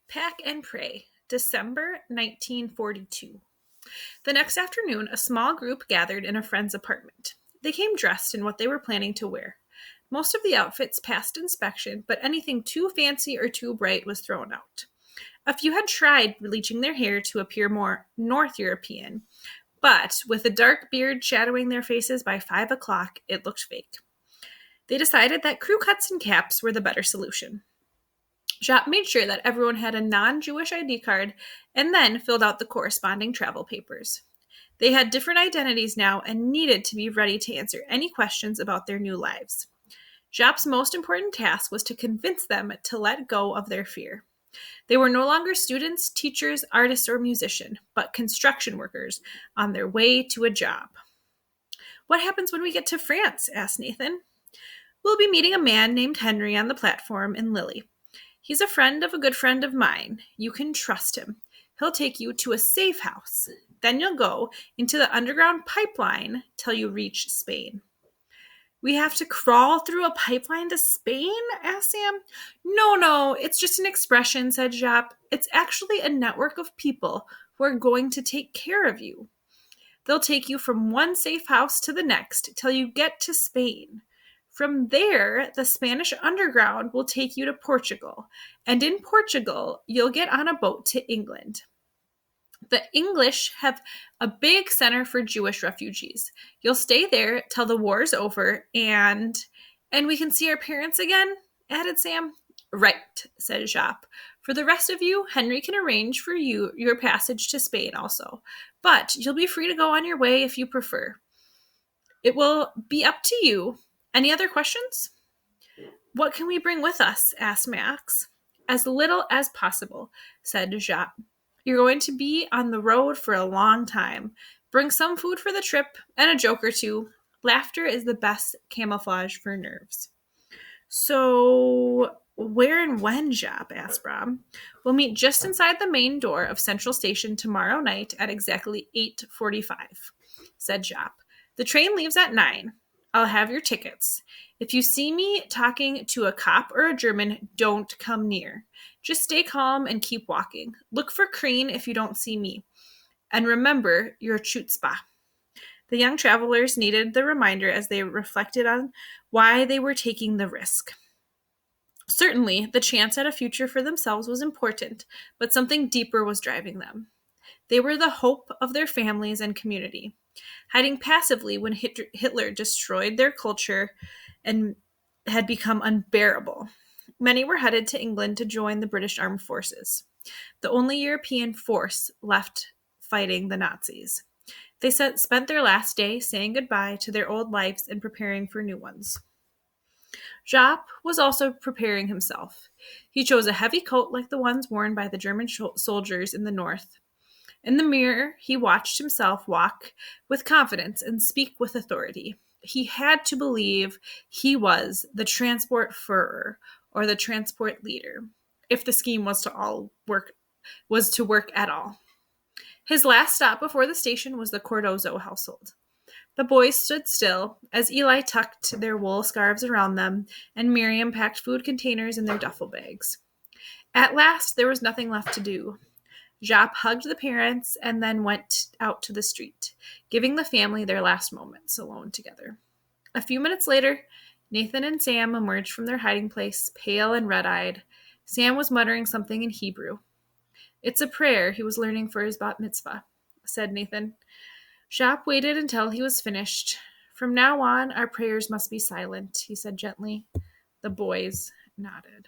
Pack and Pray, December 1942. The next afternoon, a small group gathered in a friend's apartment. They came dressed in what they were planning to wear. Most of the outfits passed inspection, but anything too fancy or too bright was thrown out. A few had tried bleaching their hair to appear more North European, but with a dark beard shadowing their faces by 5 o'clock, it looked fake. They decided that crew cuts and caps were the better solution. Jacques made sure that everyone had a non-Jewish ID card and then filled out the corresponding travel papers. They had different identities now and needed to be ready to answer any questions about their new lives. Jacques' most important task was to convince them to let go of their fear. They were no longer students, teachers, artists, or musicians, but construction workers on their way to a job. "What happens when we get to France?" asked Nathan. "We'll be meeting a man named Henry on the platform in Lille. He's a friend of a good friend of mine. You can trust him. He'll take you to a safe house. Then you'll go into the underground pipeline till you reach Spain." "We have to crawl through a pipeline to Spain?" asked Sam. No, it's just an expression," said Jap. "It's actually a network of people who are going to take care of you. They'll take you from one safe house to the next till you get to Spain. From there, the Spanish underground will take you to Portugal, and in Portugal, you'll get on a boat to England. The English have a big center for Jewish refugees. You'll stay there till the war's over, and we can see our parents again," added Sam. "Right," said Jacques. "For the rest of you, Henry can arrange for you your passage to Spain also, but you'll be free to go on your way if you prefer. It will be up to you. Any other questions?" "What can we bring with us?" asked Max. "As little as possible," said Jacques. "You're going to be on the road for a long time. Bring some food for the trip and a joke or two. Laughter is the best camouflage for nerves." "So, where and when, Jap?" asked Brom. "We'll meet just inside the main door of Central Station tomorrow night at exactly 8:45, said Jap. "The train leaves at 9. I'll have your tickets. If you see me talking to a cop or a German, don't come near. Just stay calm and keep walking. Look for Crane if you don't see me. And remember your chutzpah." The young travelers needed the reminder as they reflected on why they were taking the risk. Certainly, the chance at a future for themselves was important, but something deeper was driving them. They were the hope of their families and community. Hiding passively when Hitler destroyed their culture and had become unbearable. Many were headed to England to join the British Armed Forces, the only European force left fighting the Nazis. They spent their last day saying goodbye to their old lives and preparing for new ones. Jacques was also preparing himself. He chose a heavy coat like the ones worn by the German soldiers in the north. In the mirror, he watched himself walk with confidence and speak with authority. He had to believe he was the transport Führer or the transport leader, if the scheme was to work at all. His last stop before the station was the Cardozo household. The boys stood still as Eli tucked their wool scarves around them and Miriam packed food containers in their duffel bags. At last, there was nothing left to do. Jap hugged the parents and then went out to the street, giving the family their last moments alone together. A few minutes later, Nathan and Sam emerged from their hiding place, pale and red-eyed. Sam was muttering something in Hebrew. "It's a prayer he was learning for his bat mitzvah," said Nathan. Jap waited until he was finished. "From now on, our prayers must be silent," he said gently. The boys nodded.